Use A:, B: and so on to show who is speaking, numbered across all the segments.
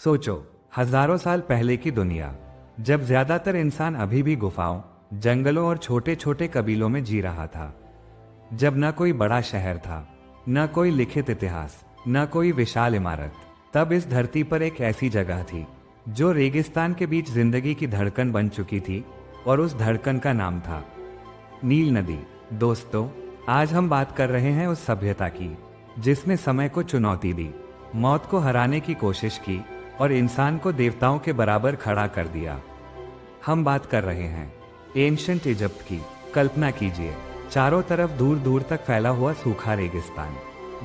A: सोचो, हजारों साल पहले की दुनिया, जब ज्यादातर इंसान अभी भी गुफाओं, जंगलों और छोटे छोटे कबीलों में जी रहा था। जब न कोई बड़ा शहर था, न कोई लिखित इतिहास, न कोई विशाल इमारत। तब इस धरती पर एक ऐसी जगह थी जो रेगिस्तान के बीच जिंदगी की धड़कन बन चुकी थी, और उस धड़कन का नाम था नील नदी। दोस्तों, आज हम बात कर रहे हैं उस सभ्यता की जिसने समय को चुनौती दी, मौत को हराने की कोशिश की और इंसान को देवताओं के बराबर खड़ा कर दिया। हम बात कर रहे हैं एंशिएंट इजिप्ट की। कल्पना कीजिए, चारों तरफ दूर दूर तक फैला हुआ सूखा रेगिस्तान,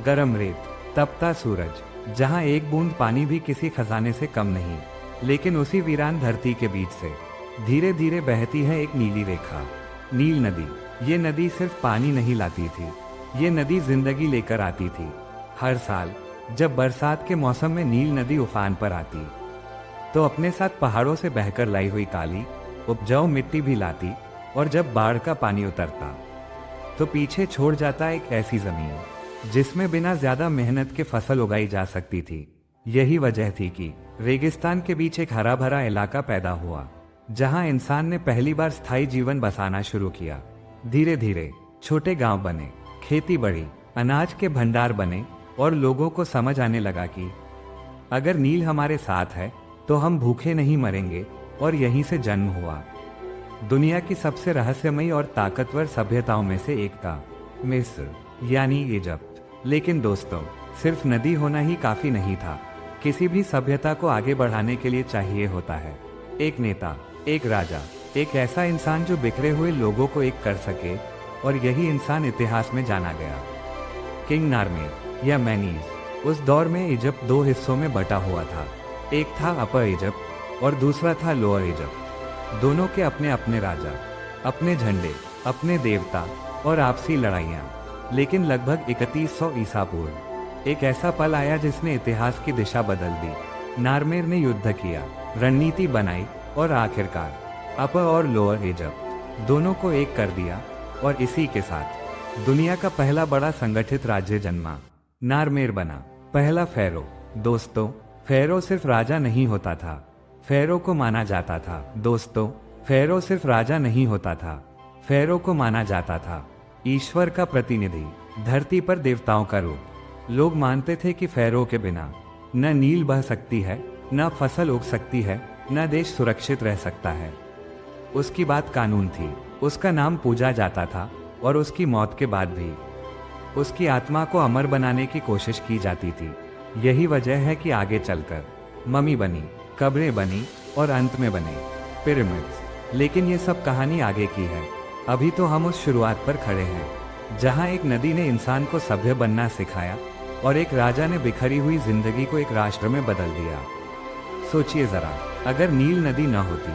A: गर्म रेत, तपता सूरज, जहां एक बूंद पानी भी किसी खजाने से कम नहीं। लेकिन उसी वीरान धरती के बीच से धीरे धीरे बहती है एक नीली रेखा, नील नदी। ये नदी सिर्फ पानी नहीं लाती थी, ये नदी जिंदगी लेकर आती थी। हर साल जब बरसात के मौसम में नील नदी उफान पर आती, तो अपने साथ पहाड़ों से बहकर लाई हुई काली उपजाऊ मिट्टी भी लाती, और जब बाढ़ का पानी उतरता तो पीछे छोड़ जाता एक ऐसी जमीन जिसमें बिना ज्यादा मेहनत के फसल उगाई जा सकती थी। यही वजह थी कि रेगिस्तान के बीच एक हरा भरा इलाका पैदा हुआ, जहां इंसान ने पहली बार स्थायी जीवन बसाना शुरू किया। धीरे धीरे छोटे गांव बने, खेती बढ़ी, अनाज के भंडार बने, और लोगों को समझ आने लगा कि अगर नील हमारे साथ है तो हम भूखे नहीं मरेंगे। और यहीं से जन्म हुआ दुनिया की सबसे रहस्यमयी और ताकतवर सभ्यताओं में से एक का मिस्र, यानी इजिप्ट। लेकिन दोस्तों, सिर्फ नदी होना ही काफी नहीं था। किसी भी सभ्यता को आगे बढ़ाने के लिए चाहिए होता है एक नेता, एक राजा, एक ऐसा इंसान जो बिखरे हुए लोगों को एक कर सके। और यही इंसान इतिहास में जाना गया, किंग नारमेर या मैनीज। उस दौर में इजिप्ट दो हिस्सों में बटा हुआ था। एक था अपर इजिप्ट और दूसरा था लोअर इजिप्ट। दोनों के अपने अपने राजा, अपने झंडे, अपने देवता और आपसी लड़ाइयाँ। लेकिन लगभग 3100 ईसा पूर्व एक ऐसा पल आया जिसने इतिहास की दिशा बदल दी। नारमेर ने युद्ध किया, रणनीति बनाई, और आखिरकार अपर और लोअर इजिप्ट दोनों को एक कर दिया। और इसी के साथ दुनिया का पहला बड़ा संगठित राज्य जन्मा। नारमेर बना पहला फेरो। दोस्तों, फेरो सिर्फ राजा नहीं होता था, फेरो को माना जाता था। दोस्तों, फेरो सिर्फ राजा नहीं होता था, फेरो को माना जाता था ईश्वर का प्रतिनिधि, धरती पर देवताओं का रूप। लोग मानते थे कि फेरो के बिना न नील बह सकती है, न फसल उग सकती है, न देश सुरक्षित रह सकता है। उसकी बात कानून थी, उसका नाम पूजा जाता था, और उसकी मौत के बाद भी उसकी आत्मा को अमर बनाने की कोशिश की जाती थी। यही वजह है कि आगे चलकर ममी बनी, कब्रें बनी, और अंत में बने पिरामिड्स। लेकिन ये सब कहानी आगे की है। अभी तो हम उस शुरुआत पर खड़े हैं, जहां एक नदी ने इंसान को सभ्य बनना सिखाया, और एक राजा ने बिखरी हुई जिंदगी को एक राष्ट्र में बदल दिया। सोचिए जरा, अगर नील नदी न होती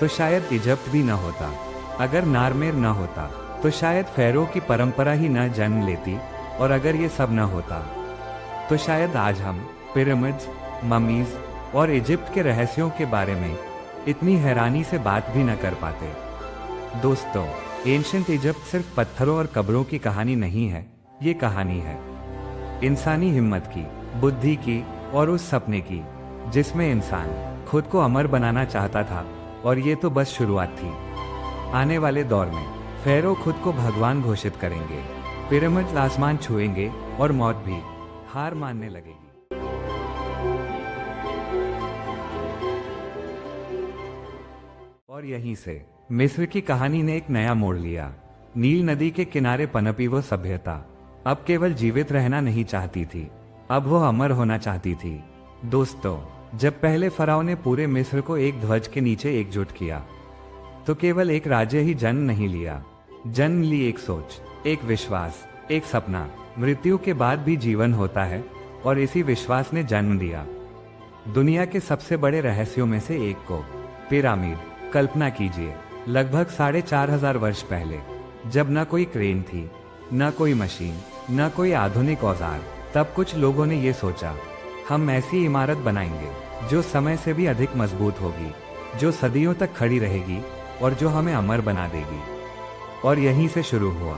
A: तो शायद इजिप्ट भी न होता। अगर नारमेर न होता तो शायद फेरो की परंपरा ही न जन्म लेती। और अगर ये सब न होता तो शायद आज हम पिरामिड्स, ममीज और इजिप्ट के रहस्यों के बारे में इतनी हैरानी से बात भी न कर पाते। दोस्तों, एंशिएंट इजिप्ट सिर्फ पत्थरों और कब्रों की कहानी नहीं है, ये कहानी है इंसानी हिम्मत की, बुद्धि की, और उस सपने की जिसमें इंसान खुद को अमर बनाना चाहता था। और ये तो बस शुरुआत थी। आने वाले दौर में फेरो खुद को भगवान घोषित करेंगे, पिरामिड्स आसमान छुएंगे, और मौत भी हार मानने लगेगी। और यहीं से मिस्र की कहानी ने एक नया मोड़ लिया। नील नदी के किनारे पनपी वो सभ्यता अब केवल जीवित रहना नहीं चाहती थी, अब वो अमर होना चाहती थी। दोस्तों, जब पहले फराओं ने पूरे मिस्र को एक ध्वज के नीचे एकजुट किया, तो केवल एक राज्य ही जन्म नहीं लिया, जन्म ली एक सोच, एक विश्वास, एक सपना। मृत्यु के बाद भी जीवन होता है, और इसी विश्वास ने जन्म दिया दुनिया के सबसे बड़े रहस्यों में से एक को, पिरामिड। कल्पना कीजिए, लगभग 4500 वर्ष पहले, जब न कोई क्रेन थी, न कोई मशीन, न कोई आधुनिक औजार, तब कुछ लोगों ने ये सोचा, हम ऐसी इमारत बनाएंगे जो समय से भी अधिक मजबूत होगी, जो सदियों तक खड़ी रहेगी, और जो हमें अमर बना देगी। और यहीं से शुरू हुआ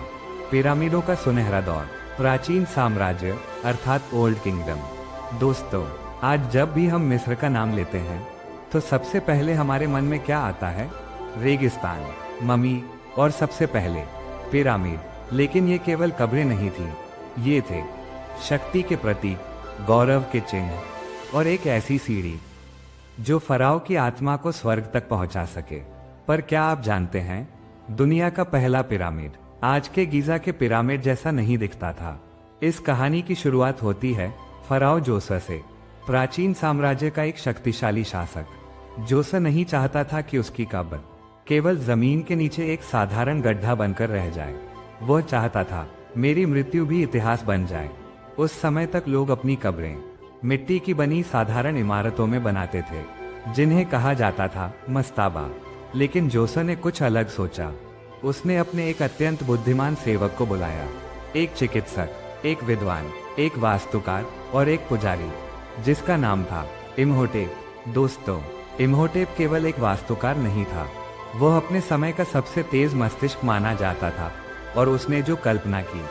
A: पिरामिडों का सुनहरा दौर, प्राचीन साम्राज्य अर्थात ओल्ड किंगडम। दोस्तों, आज जब भी हम मिस्र का नाम लेते हैं तो सबसे पहले हमारे मन में क्या आता है? रेगिस्तान, ममी और सबसे पहले पिरामिड। लेकिन ये केवल कब्रें नहीं थी, ये थे शक्ति के प्रतीक, गौरव के चिन्ह और एक ऐसी सीढ़ी जो फराओ की आत्मा को स्वर्ग तक पहुंचा सके। पर क्या आप जानते हैं, दुनिया का पहला पिरामिड आज के गीजा के पिरामिड जैसा नहीं दिखता था। इस कहानी की शुरुआत होती है फराओ जोसे से, प्राचीन साम्राज्य का एक शक्तिशाली शासक। जोसे नहीं चाहता था कि उसकी कब्र केवल जमीन के नीचे एक साधारण गड्ढा बनकर रह जाए। वह चाहता था मेरी मृत्यु भी इतिहास बन जाए। उस समय तक लोग अपनी कब्रें मिट्टी की बनी साधारण इमारतों में बनाते थे, जिन्हें कहा जाता था मस्ताबा। लेकिन जोसे ने कुछ अलग सोचा। उसने अपने एक अत्यंत बुद्धिमान सेवक को बुलाया, एक चिकित्सक, एक विद्वान, एक वास्तुकार और एक पुजारी, जिसका नाम था इम्होटेप। दोस्तों, इम्होटेप केवल एक वास्तुकार नहीं था, वह अपने समय का सबसे तेज मस्तिष्क माना जाता था और उसने जो कल्पना की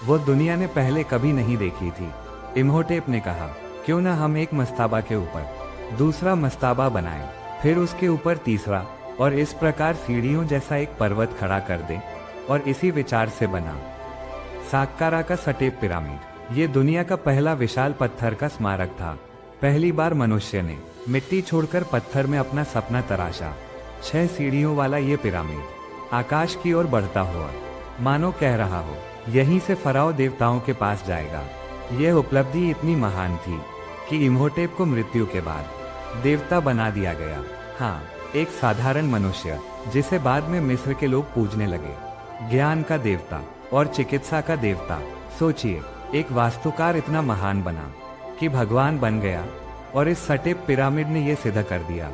A: वो दुनिया ने पहले कभी नहीं देखी थी। इम्होटेप ने कहा, क्यों ना हम एक मस्ताबा के ऊपर दूसरा मस्ताबा बनाएं, फिर उसके ऊपर तीसरा, और इस प्रकार सीढ़ियों जैसा एक पर्वत खड़ा कर दें। और इसी विचार से बना साक्कारा का सटेप पिरामिड। ये दुनिया का पहला विशाल पत्थर का स्मारक था। पहली बार मनुष्य ने मिट्टी छोड़कर पत्थर में अपना सपना तराशा। 6 सीढ़ियों वाला ये पिरामिड आकाश की ओर बढ़ता हुआ मानो कह रहा हो, यहीं से फराओ देवताओं के पास जाएगा। यह उपलब्धि इतनी महान थी कि इम्होटेप को मृत्यु के बाद देवता बना दिया गया। हाँ, एक साधारण मनुष्य जिसे बाद में मिस्र के लोग पूजने लगे, ज्ञान का देवता और चिकित्सा का देवता। सोचिए, एक वास्तुकार इतना महान बना कि भगवान बन गया, और इस सटेप पिरामिड ने यह सिद्ध कर दिया।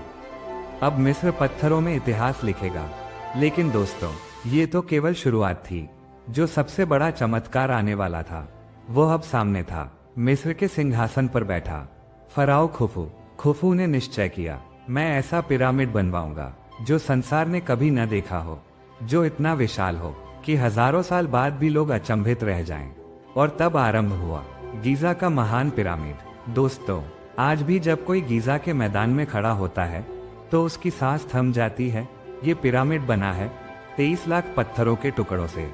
A: अब मिस्र पत्थरों में इतिहास लिखेगा। लेकिन दोस्तों, ये तो केवल शुरुआत थी। जो सबसे बड़ा चमत्कार आने वाला था वो अब सामने था। मिस्र के सिंहासन पर बैठा फराओ खुफू। खुफू ने निश्चय किया, मैं ऐसा पिरामिड बनवाऊंगा जो संसार ने कभी न देखा हो, जो इतना विशाल हो कि हजारों साल बाद भी लोग अचंभित रह जाएं। और तब आरंभ हुआ गीजा का महान पिरामिड। दोस्तों, आज भी जब कोई गीजा के मैदान में खड़ा होता है तो उसकी सांस थम जाती है। ये पिरामिड बना है 23 लाख पत्थरों के टुकड़ों से।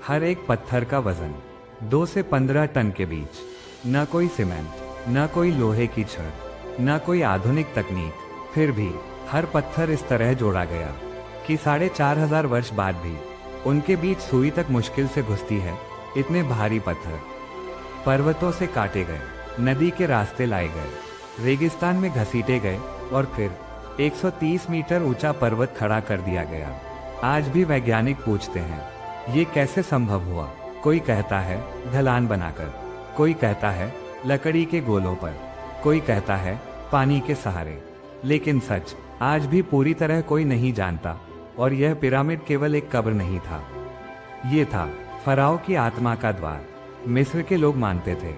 A: हर एक पत्थर का वजन 2 से 15 टन के बीच। न कोई सीमेंट, न कोई लोहे की छड़, न कोई आधुनिक तकनीक। फिर भी हर पत्थर इस तरह जोड़ा गया कि 4500 वर्ष बाद भी उनके बीच सुई तक मुश्किल से घुसती है। इतने भारी पत्थर पर्वतों से काटे गए, नदी के रास्ते लाए गए, रेगिस्तान में घसीटे गए और फिर 130 मीटर ऊंचा पर्वत खड़ा कर दिया गया। आज भी वैज्ञानिक पूछते हैं, ये कैसे संभव हुआ? कोई कहता है ढलान बनाकर, कोई कहता है लकड़ी के गोलों पर, कोई कहता है पानी के सहारे। लेकिन सच आज भी पूरी तरह कोई नहीं जानता। और यह पिरामिड केवल एक कब्र नहीं था, ये था फराओ की आत्मा का द्वार। मिस्र के लोग मानते थे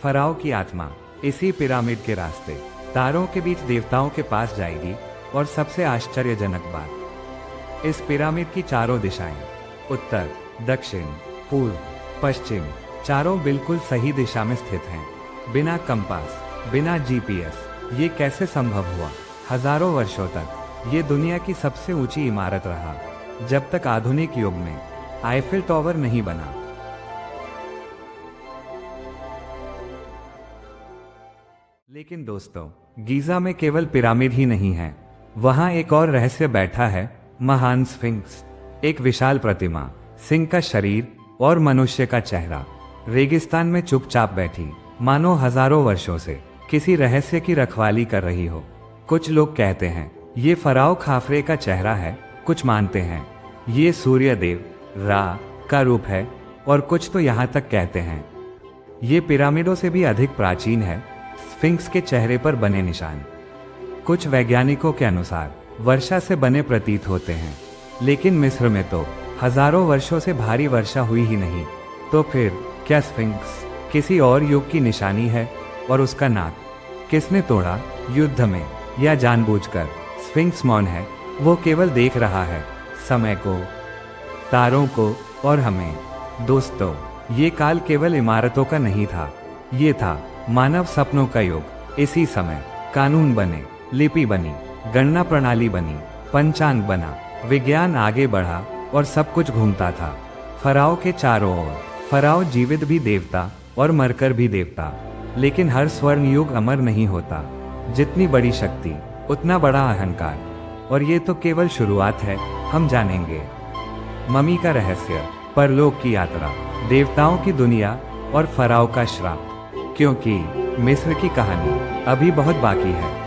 A: फराओ की आत्मा इसी पिरामिड के रास्ते तारों के बीच देवताओं के पास जाएगी। और सबसे आश्चर्यजनक बात, इस पिरामिड की चारों दिशाएं, उत्तर, दक्षिण, पूर्व, पश्चिम, चारों बिल्कुल सही दिशा में स्थित हैं, बिना कंपास, बिना जीपीएस। ये कैसे संभव हुआ? हजारों वर्षों तक ये दुनिया की सबसे ऊंची इमारत रहा, जब तक आधुनिक युग में आईफिल टावर नहीं बना। लेकिन दोस्तों, गीजा में केवल पिरामिड ही नहीं है, वहां एक और रहस्य बैठा है, महान स्फिंक्स। एक विशाल प्रतिमा, सिंह का शरीर और मनुष्य का चेहरा, रेगिस्तान में चुपचाप बैठी, मानो हजारों वर्षों से किसी रहस्य की रखवाली कर रही हो। कुछ लोग कहते हैं ये फराओ खाफरे का चेहरा है, कुछ मानते हैं ये सूर्य देव रा का रूप है, और कुछ तो यहाँ तक कहते हैं ये पिरामिडों से भी अधिक प्राचीन है, स्फिंक्स के चेहरे पर बने निशान कुछ वैज्ञानिकों के अनुसार वर्षा से बने प्रतीत होते हैं। लेकिन मिस्र में तो हजारों वर्षों से भारी वर्षा हुई ही नहीं, तो फिर क्या स्फिंक्स किसी और युग की निशानी है? और उसका नाक किसने तोड़ा, युद्ध में या जानबूझकर? स्फिंक्स मौन है, वो केवल देख रहा है, समय को, तारों को और हमें। दोस्तों, ये काल केवल इमारतों का नहीं था, ये था मानव सपनों का युग। इसी समय कानून बने, लिपि बनी, गणना प्रणाली बनी, पंचांग बना, विज्ञान आगे बढ़ा और सब कुछ घूमता था फराओ के चारों ओर। फराओ जीवित भी देवता और मरकर भी देवता। लेकिन हर स्वर्ण युग अमर नहीं होता। जितनी बड़ी शक्ति उतना बड़ा अहंकार। और ये तो केवल शुरुआत है। हम जानेंगे मम्मी का रहस्य, परलोक की यात्रा, देवताओं की दुनिया और फराओ का श्राप। क्योंकि मिस्र की कहानी अभी बहुत बाकी है।